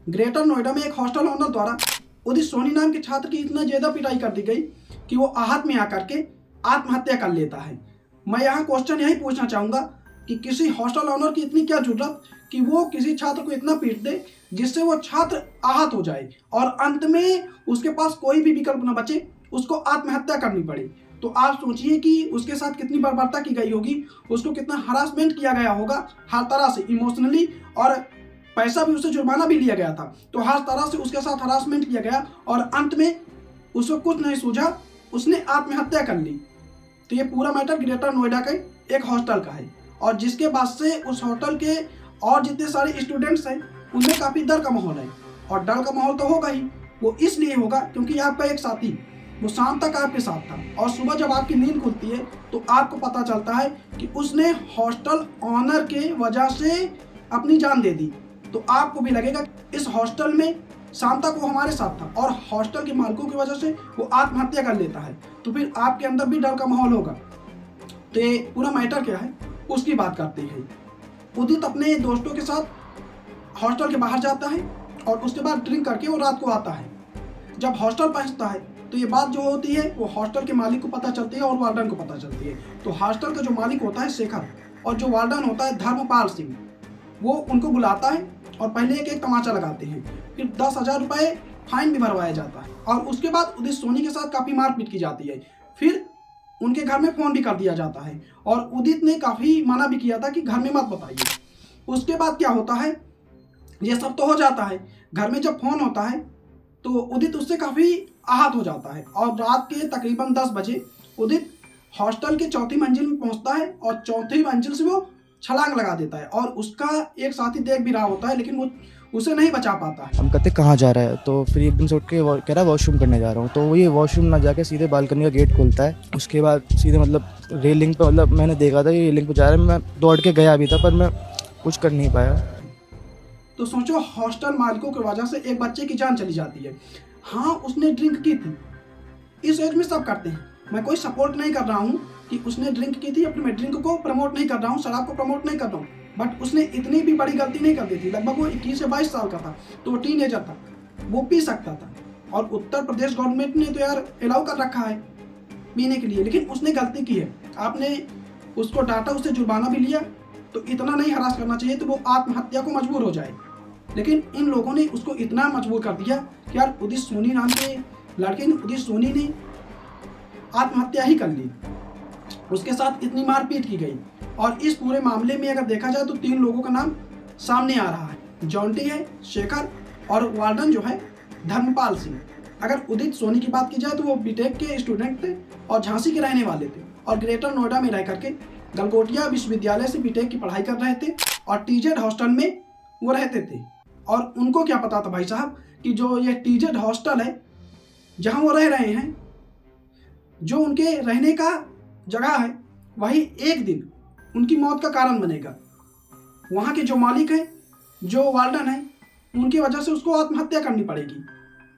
Greater Noida में एक hostel owner द्वारा उदित सोनी नाम के छात्र की इतना ज्यादा पिटाई कर दी गई कि वो आहत में आकर के आत्महत्या कर लेता है। मैं यहाँ क्वेश्चन यही पूछना चाहूंगा कि किसी हॉस्टल ओनर की इतनी क्या जरूरत कि वो किसी छात्र को इतना पीट दे जिससे वो छात्र आहत हो जाए और अंत में उसके पास कोई भी विकल्प न बचे, उसको आत्महत्या करनी पड़े। तो आप सोचिए कि उसके साथ कितनी बर्बरता की गई होगी, उसको कितना हरासमेंट किया गया होगा हर तरह से, इमोशनली, और पैसा भी, उससे जुर्माना भी लिया गया था। तो हर तरह से उसके साथ हरासमेंट किया गया और अंत में उसको कुछ नहीं सूझा, उसने आत्महत्या कर ली। तो ये पूरा मैटर ग्रेटर नोएडा के एक हॉस्टल का है और जिसके बाद से उस होटल के और जितने सारे स्टूडेंट्स हैं उनमें काफ़ी डर का माहौल है। और डर का माहौल तो होगा ही, वो इसलिए होगा क्योंकि आपका एक साथी वो शाम तक आपके साथ था और सुबह जब आपकी नींद खुलती है तो आपको पता चलता है कि उसने हॉस्टल ऑनर के वजह से अपनी जान दे दी। तो आपको भी लगेगा इस हॉस्टल में शाम तक वो हमारे साथ था और हॉस्टल के मालिकों की वजह से वो आत्महत्या कर लेता है, तो फिर आपके अंदर भी डर का माहौल होगा। तो ये पूरा मैटर क्या है उसकी बात करते हैं। उदित अपने दोस्तों के साथ हॉस्टल के बाहर जाता है और उसके बाद ड्रिंक करके वो रात को आता है। जब हॉस्टल पहुंचता है तो ये बात जो होती है वो हॉस्टल के मालिक को पता चलती है और वार्डन को पता चलती है। तो हॉस्टल का जो मालिक होता है शेखर और जो वार्डन होता है धर्मपाल सिंह, वो उनको बुलाता है और पहले एक एक तमाचा लगाते हैं, फिर 10,000 रुपये फाइन भी भरवाया जाता है और उसके बाद उदित सोनी के साथ काफ़ी मारपीट की जाती है। फिर उनके घर में फ़ोन भी कर दिया जाता है और उदित ने काफ़ी मना भी किया था कि घर में मत बताइए। उसके बाद क्या होता है, ये सब तो हो जाता है, घर में जब फ़ोन होता है तो उदित उससे काफ़ी आहत हो जाता है और रात के तकरीबन 10 बजे उदित हॉस्टल के चौथी मंजिल में पहुंचता है और चौथी मंजिल से वो छलांग लगा देता है और उसका एक साथी देख भी रहा होता है लेकिन वो उसे नहीं बचा पाता है। हम कहते कहाँ जा रहा है, तो फिर एकदम से उठ के कह रहा है वॉशरूम करने जा रहा हूँ। तो वो ये वॉशरूम ना जाके सीधे बालकनी का गेट खोलता है। उसके बाद सीधे मतलब रेलिंग पे, मतलब मैंने देखा था कि रेलिंग पे जा रहा है, मैं दौड़ के गया भी था पर मैं कुछ कर नहीं पाया। तो सोचो हॉस्टल मालिकों की वजह से एक बच्चे की जान चली जाती है। हाँ, उसने ड्रिंक की थी, इस एज में सब करते हैं, मैं कोई सपोर्ट नहीं कर रहा हूँ कि उसने ड्रिंक की थी, अपने मैं ड्रिंक को प्रमोट नहीं कर रहा हूँ, शराब को प्रमोट नहीं कर रहा हूँ, बट उसने इतनी भी बड़ी गलती नहीं कर दी थी। लगभग वो 21 से 22 साल का था, तो वो टीनेजर था, वो पी सकता था और उत्तर प्रदेश गवर्नमेंट ने तो यार अलाउ कर रखा है पीने के लिए, लेकिन उसने गलती की है। आपने उसको डांटा, उससे जुर्माना भी लिया, तो इतना नहीं हरास करना चाहिए तो वो आत्महत्या को मजबूर हो जाए। लेकिन इन लोगों ने उसको इतना मजबूर कर दिया कि यार उदित सोनी नाम के लड़के ने, उदित सोनी ने आत्महत्या ही कर ली। उसके साथ इतनी मारपीट की गई और इस पूरे मामले में अगर देखा जाए तो 3 लोगों का नाम सामने आ रहा है, जॉन्टी है, शेखर और वार्डन जो है धर्मपाल सिंह। अगर उदित सोनी की बात की जाए तो वो बीटेक के स्टूडेंट थे और झांसी के रहने वाले थे और ग्रेटर नोएडा में रह करके गलगोटिया विश्वविद्यालय से बीटेक की पढ़ाई कर रहे थे और टीजेड हॉस्टल में वो रहते थे। और उनको क्या पता था भाई साहब कि जो ये टीजेड हॉस्टल है जहाँ वो रह रहे हैं, जो उनके रहने का जगह है, वही एक दिन उनकी मौत का कारण बनेगा। वहाँ के जो मालिक हैं, जो वार्डन हैं, उनकी वजह से उसको आत्महत्या करनी पड़ेगी।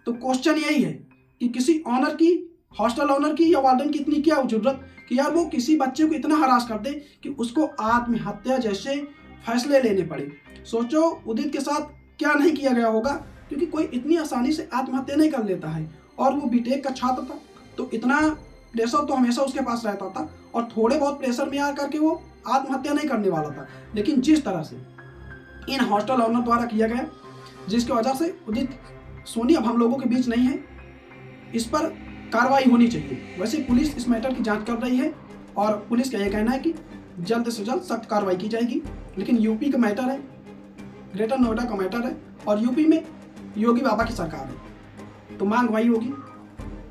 तो क्वेश्चन यही है कि किसी ऑनर की, हॉस्टल ऑनर की या वार्डन की इतनी क्या जरूरत कि यार वो किसी बच्चे को इतना हरास कर दे कि उसको आत्महत्या जैसे फैसले लेने पड़े। सोचो उदित के साथ क्या नहीं किया गया होगा, क्योंकि कोई इतनी आसानी से आत्महत्या नहीं कर लेता है और वो बीटेक का छात्र था, तो इतना प्रेशर तो हमेशा उसके पास रहता था और थोड़े बहुत प्रेशर में आ करके वो आत्महत्या नहीं करने वाला था। लेकिन जिस तरह से इन हॉस्टल ऑनर द्वारा किया गया, जिसकी वजह से उदित सोनी अब हम लोगों के बीच नहीं है, इस पर कार्रवाई होनी चाहिए। वैसे पुलिस इस मैटर की जांच कर रही है और पुलिस का यह कहना है कि जल्द से जल्द सख्त कार्रवाई की जाएगी। लेकिन यूपी का मैटर है, ग्रेटर नोएडा का मैटर है और यूपी में योगी बाबा की सरकार है, तो मांग वही होगी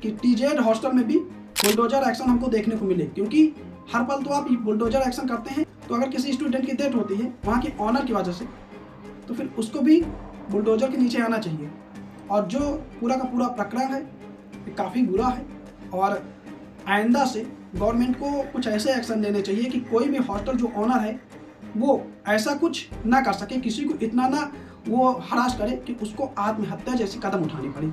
कि टीजेड हॉस्टल में भी बुलडोजर एक्शन हमको देखने को मिले, क्योंकि हर पल तो आप बुलडोजर एक्शन करते हैं, तो अगर किसी स्टूडेंट की डेथ होती है वहाँ के ऑनर की वजह से, तो फिर उसको भी बुलडोजर के नीचे आना चाहिए। और जो पूरा का पूरा प्रकरण है ये काफ़ी बुरा है और आइंदा से गवर्नमेंट को कुछ ऐसे एक्शन लेने चाहिए कि कोई भी हॉस्टल जो ऑनर है वो ऐसा कुछ ना कर सके, किसी को इतना ना वो हरास करे कि उसको आत्महत्या जैसी कदम उठानी पड़े।